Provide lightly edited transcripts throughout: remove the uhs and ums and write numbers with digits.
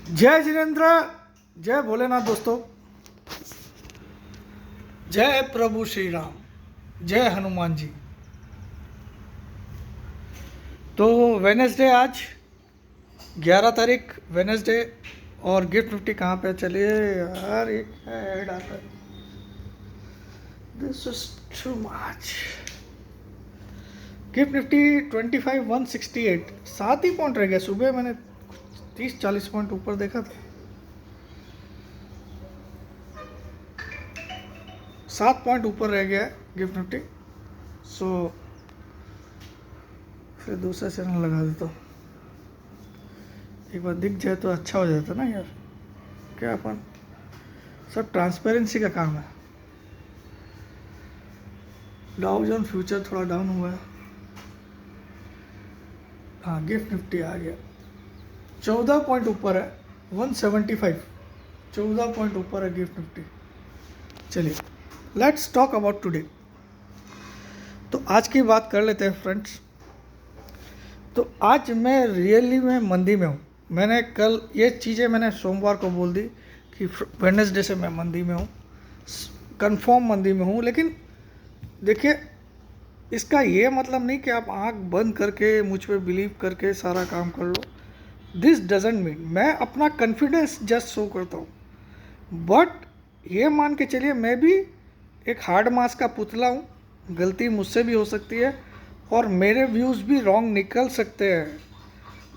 जय जिनेन्द्र, जय भोलेनाथ दोस्तों, जय प्रभु श्री राम, जय हनुमान जी। तो वेनेसडे आज 11 तारीख वेनेसडे, और गिफ्ट निफ्टी कहाँ पे चलिए यार, एक ऐड आता है, this is too much. Gift Nifty 25,168, 7 he point रह गया। सुबह मैंने 30-40 पॉइंट ऊपर देखा था, 7 पॉइंट ऊपर रह गया है गिफ्ट निफ्टी। सो फिर दूसरा चैनल लगा देता हूँ, एक बार दिख जाए तो अच्छा हो जाता ना यार। क्या अपन सब ट्रांसपेरेंसी का काम है। डाउ जोन फ्यूचर थोड़ा डाउन हुआ है। हाँ, गिफ्ट निफ्टी आ गया, 14 पॉइंट ऊपर है, 175, 14 पॉइंट ऊपर है गिफ्ट निफ्टी। चलिए लेट्स टॉक अबाउट टुडे। तो आज की बात कर लेते हैं फ्रेंड्स। तो आज मैं रियली में मंदी में हूँ। मैंने कल ये चीज़ें मैंने सोमवार को बोल दी कि वेडनेसडे से मैं मंदी में हूँ, कंफर्म मंदी में हूँ। लेकिन देखिए, इसका ये मतलब नहीं कि आप आंख बंद करके मुझ पे बिलीव करके सारा काम कर लो। दिस डजेंट मीन मैं अपना कॉन्फिडेंस जस्ट शो करता हूँ, बट ये मान के चलिए मैं भी एक हार्ड मास का पुतला हूँ। गलती मुझसे भी हो सकती है और मेरे व्यूज़ भी रॉन्ग निकल सकते हैं।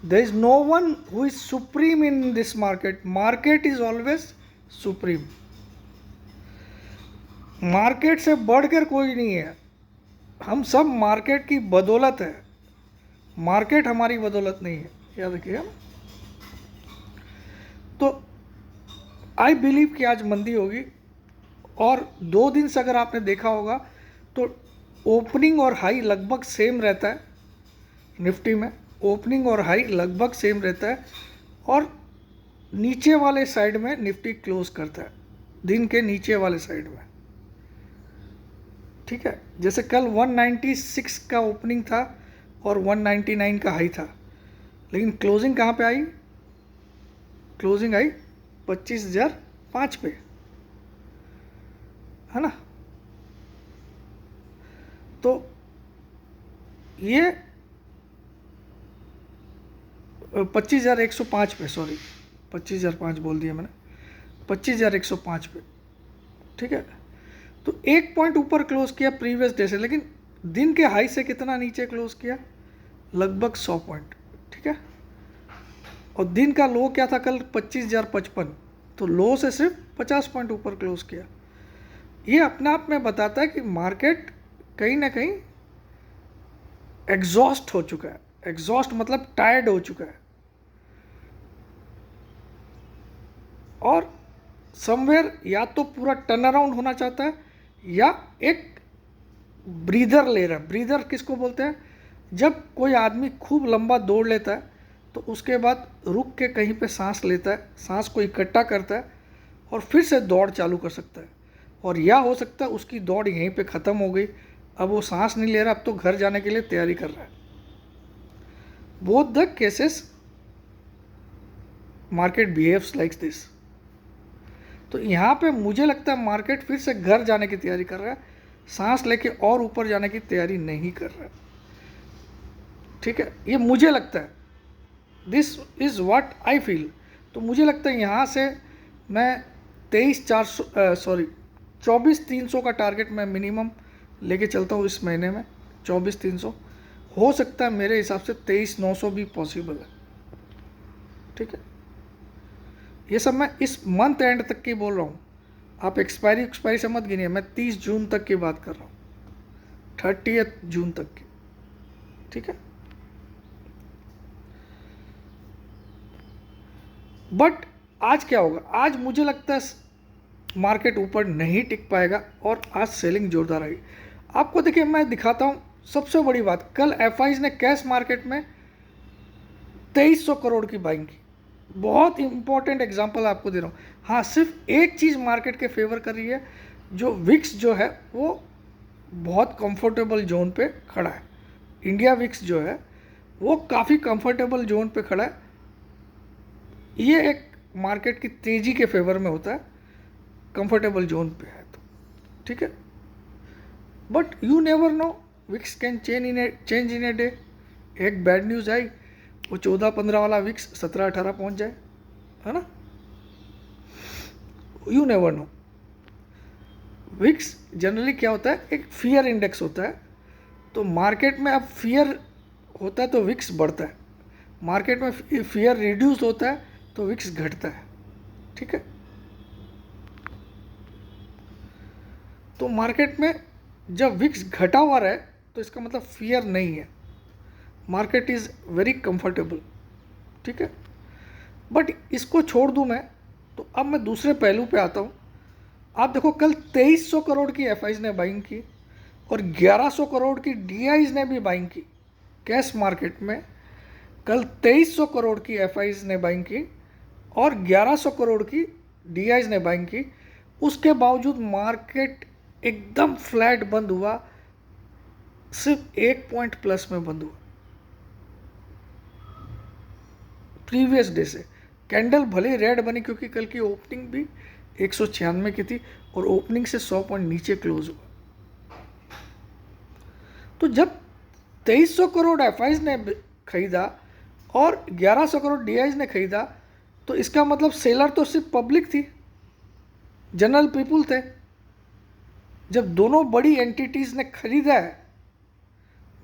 There is no one who is supreme in this market. Market is always supreme. Market से बढ़कर कोई नहीं है। हम सब मार्केट की बदौलत है, मार्केट हमारी बदौलत नहीं है, याद रखिए। तो आई बिलीव कि आज मंदी होगी, और 2 दिन से अगर आपने देखा होगा तो ओपनिंग और हाई लगभग सेम रहता है। निफ्टी में ओपनिंग और हाई लगभग सेम रहता है, और नीचे वाले साइड में निफ्टी क्लोज करता है, दिन के नीचे वाले साइड में। ठीक है, जैसे कल 196 का ओपनिंग था और 199 का हाई था, लेकिन क्लोजिंग कहाँ पे आई? क्लोजिंग आई 25,005 पे, है ना। तो ये 25,105 पे, सॉरी 25,005 बोल दिया मैंने, 25,105 पे। ठीक है, तो 1 पॉइंट ऊपर क्लोज किया प्रीवियस डे से, लेकिन दिन के हाई से कितना नीचे क्लोज किया? लगभग 100 पॉइंट। ठीक है, और दिन का लो क्या था कल? 25,055, तो लो से सिर्फ 50 पॉइंट ऊपर क्लोज किया। ये अपने आप में बताता है कि मार्केट कहीं ना कहीं एग्जॉस्ट हो चुका है। एग्जॉस्ट मतलब टायर्ड हो चुका है, और समवेयर या तो पूरा टर्न अराउंड होना चाहता है या एक ब्रीदर ले रहा है। ब्रीदर किसको बोलते हैं? जब कोई आदमी खूब लंबा दौड़ लेता है तो उसके बाद रुक के कहीं पे सांस लेता है, सांस को इकट्ठा करता है और फिर से दौड़ चालू कर सकता है। और या हो सकता है उसकी दौड़ यहीं पे ख़त्म हो गई, अब वो सांस नहीं ले रहा, अब तो घर जाने के लिए तैयारी कर रहा है। Both the cases market behaves like this. तो यहाँ पे मुझे लगता है मार्केट फिर से घर जाने की तैयारी कर रहा है, सांस लेके और ऊपर जाने की तैयारी नहीं कर रहा है। ठीक है, ये मुझे लगता है, this is what I feel. तो मुझे लगता है यहाँ से मैं 24,300 का टारगेट मैं मिनिमम लेके चलता हूँ इस महीने में। 24,300 हो सकता है, मेरे हिसाब से 23,900 भी पॉसिबल है। ठीक है, ये सब मैं इस मंथ एंड तक की बोल रहा हूँ। आप एक्सपायरी से मत गिनिए, मैं 30 जून तक की बात कर रहा हूँ, 30 जून तक की। ठीक है, बट आज क्या होगा? आज मुझे लगता है मार्केट ऊपर नहीं टिक पाएगा और आज सेलिंग जोरदार आएगी। आपको देखिए, मैं दिखाता हूँ सबसे बड़ी बात। कल एफआईज ने कैश मार्केट में 2300 करोड़ की बाइंग की। बहुत इंपॉर्टेंट एग्जांपल आपको दे रहा हूँ। हाँ, सिर्फ एक चीज़ मार्केट के फेवर कर रही है, जो विक्स जो है वो बहुत कंफर्टेबल जोन पे खड़ा है। इंडिया विक्स जो है वो काफ़ी कंफर्टेबल जोन पे खड़ा है। ये एक मार्केट की तेजी के फेवर में होता है, कंफर्टेबल जोन पे है तो, ठीक है। But you never know, VIX can change in a day. एक बैड न्यूज़ आई, वो 14-15 वाला विक्स 17-18 पहुंच जाए, है ना। You never know. VIX generally क्या होता है, एक फियर इंडेक्स होता है। तो मार्केट में अब फियर होता है तो विक्स बढ़ता है, मार्केट में फियर रिड्यूस होता है तो विक्स घटता है, ठीक है। तो मार्केट में जब विक्स घटा हुआ रहे तो इसका मतलब फियर नहीं है, मार्केट इज़ वेरी कंफर्टेबल, ठीक है। बट इसको छोड़ दूं मैं, तो अब मैं दूसरे पहलू पे आता हूँ। आप देखो, कल 2300 करोड़ की एफआईज ने बाइंग की और 1100 करोड़ की डीआईज ने भी बाइंग की। कैश मार्केट में कल 2300 करोड़ की एफआईज ने बाइंग की और 1100 करोड़ की डीआईज ने बाइंग की। उसके बावजूद मार्केट एकदम फ्लैट बंद हुआ, सिर्फ 1 पॉइंट प्लस में बंद हुआ प्रीवियस डे से। कैंडल भले रेड बनी क्योंकि कल की ओपनिंग भी 196 की थी और ओपनिंग से 100 पॉइंट नीचे क्लोज हुआ। तो जब 2300 करोड़ एफआईज ने खरीदा और 1100 करोड़ डीआईज ने खरीदा, तो इसका मतलब सेलर तो सिर्फ पब्लिक थी, जनरल पीपुल थे। जब दोनों बड़ी एंटिटीज़ ने खरीदा है,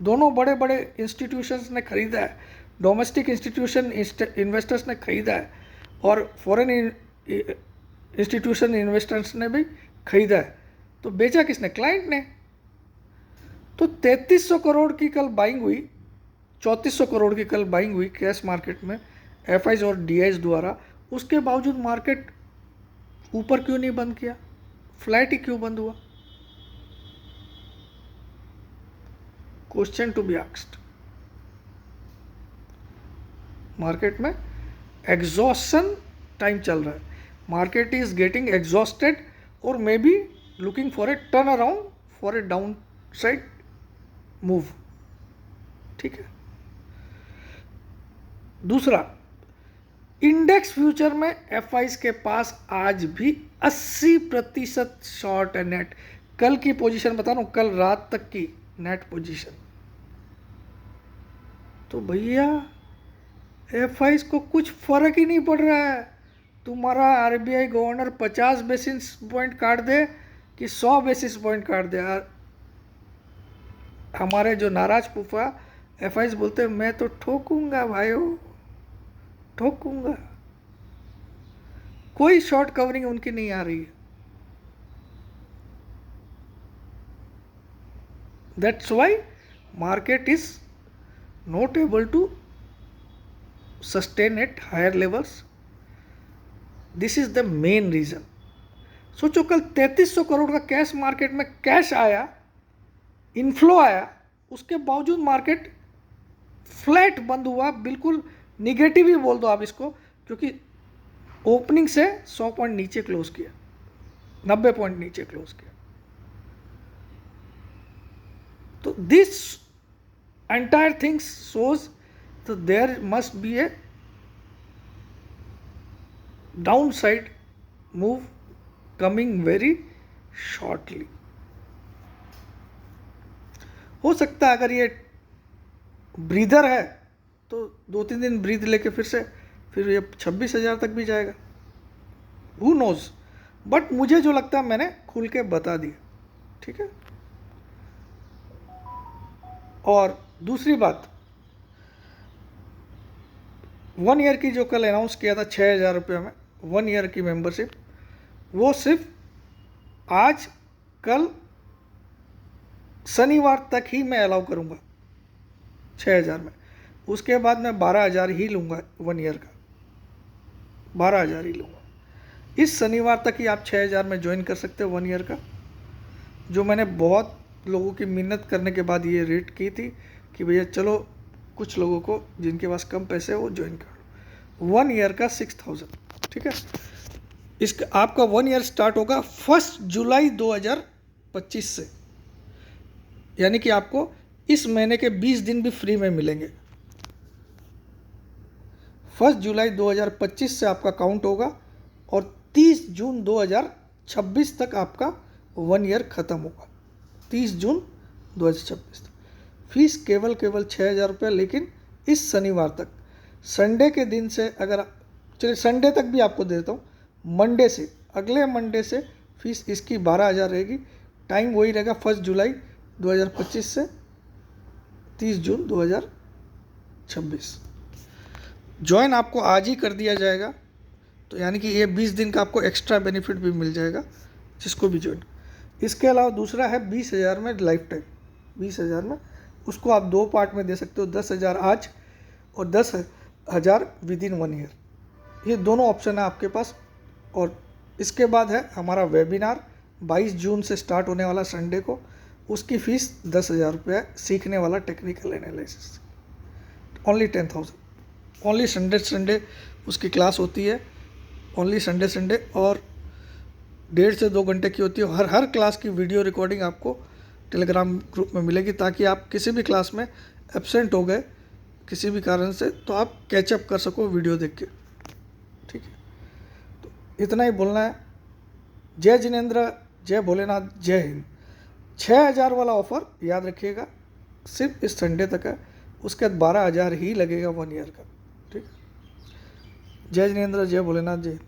दोनों बड़े बड़े इंस्टीट्यूशंस ने खरीदा है, डोमेस्टिक इंस्टीट्यूशन इन्वेस्टर्स ने खरीदा है और फॉरेन इंस्टीट्यूशन इन्वेस्टर्स ने भी खरीदा है, तो बेचा किसने? क्लाइंट ने। तो 3300 करोड़ की कल बाइंग हुई, 3400 करोड़ की कल बाइंग हुई कैश मार्केट में एफआईज और डीआईज द्वारा। उसके बावजूद मार्केट ऊपर क्यों नहीं बंद किया, फ्लैट ही क्यों बंद हुआ? Question to be asked. Market में एग्जॉस्शन टाइम चल रहा है, मार्केट इज गेटिंग एग्जॉस्टेड और may be looking for a turn around for a down side move, ठीक है। दूसरा, इंडेक्स फ्यूचर में एफआईज के पास आज भी 80% शॉर्ट है नेट। कल की पोजीशन बता रहा हूं, कल रात तक की नेट पोजीशन। तो भैया एफआईज को कुछ फर्क ही नहीं पड़ रहा है, तुम्हारा आरबीआई गवर्नर 50 बेसिस पॉइंट काट दे कि 100 बेसिस पॉइंट काट दे। हमारे जो नाराज फूफा एफआईज बोलते हैं, मैं तो ठोकूंगा भाइयों, ठोकूंगा। कोई शॉर्ट कवरिंग उनकी नहीं आ रही है। That's why market is not able to sustain at higher levels. This is the main reason. सोचो, कल 3300 करोड़ का कैश मार्केट में कैश आया, इनफ्लो आया, उसके बावजूद मार्केट फ्लैट बंद हुआ, बिल्कुल निगेटिव ही बोल दो आप इसको, क्योंकि ओपनिंग से 100 पॉइंट नीचे क्लोज किया, 90 पॉइंट नीचे क्लोज किया। तो दिस एंटायर थिंग्स शोज तो there must be a down side move coming very shortly. हो सकता है अगर ये ब्रीदर है तो 2-3 दिन ब्रीद लेके फिर ये 26,000 तक भी जाएगा, हु नोज। बट मुझे जो लगता है मैंने खुल के बता दिया, ठीक है। और दूसरी बात, 1 ईयर की जो कल अनाउंस किया था 6,000 रुपये में 1 ईयर की मेंबरशिप, वो सिर्फ आज कल शनिवार तक ही मैं अलाउ करूँगा 6,000 में। उसके बाद मैं 12,000 ही लूँगा, 1 ईयर का 12,000 ही लूँगा। इस शनिवार तक ही आप 6,000 में ज्वाइन कर सकते हो 1 ईयर का, जो मैंने बहुत लोगों की मिन्नत करने के बाद ये रेट की थी कि भैया चलो कुछ लोगों को जिनके पास कम पैसे है वो ज्वाइन कर लो। 1 ईयर का 6,000, ठीक है। इसका आपका 1 ईयर स्टार्ट होगा 1 जुलाई 2025 से, यानी कि आपको इस महीने के 20 दिन भी फ्री में मिलेंगे। 1 जुलाई 2025 से आपका काउंट होगा और 30 जून 2026 तक आपका 1 ईयर ख़त्म होगा। 30 जून 2026 तक। फीस केवल 6,000 रुपये, लेकिन इस शनिवार तक, संडे के दिन से, अगर चलिए संडे तक भी आपको देता हूँ, मंडे से, अगले मंडे से फीस इसकी 12,000 रहेगी। टाइम वही रहेगा 1 जुलाई 2025 से 30 जून 2026। ज्वाइन आपको आज ही कर दिया जाएगा, तो यानी कि ये 20 दिन का आपको एक्स्ट्रा बेनिफिट भी मिल जाएगा जिसको भी ज्वाइन। इसके अलावा दूसरा है 20,000 में लाइफ टाइम। 20,000 में उसको आप 2 पार्ट में दे सकते हो, 10,000 आज और 10,000 विद इन 1 ईयर। ये दोनों ऑप्शन है आपके पास। और इसके बाद है हमारा वेबिनार 22 जून से स्टार्ट होने वाला संडे को। उसकी फ़ीस 10,000 रुपये है, सीखने वाला technical analysis, only 10,000। Only Sunday उसकी क्लास होती है, ओनली संडे, और 1.5 से 2 घंटे की होती है। हर क्लास की वीडियो रिकॉर्डिंग आपको टेलीग्राम ग्रुप में मिलेगी, ताकि आप किसी भी क्लास में एब्सेंट हो गए किसी भी कारण से तो आप कैचअप कर सको वीडियो देख के। ठीक है, तो इतना ही बोलना है। जय जिनेंद्र, जय भोलेनाथ, जय हिंद। 6,000 वाला ऑफ़र याद रखिएगा, सिर्फ इस संडे तक है। उसके बाद 12,000 ही लगेगा 1 ईयर का। ठीक है, जय जिनेंद्र, जय भोलेनाथ, जय हिंद।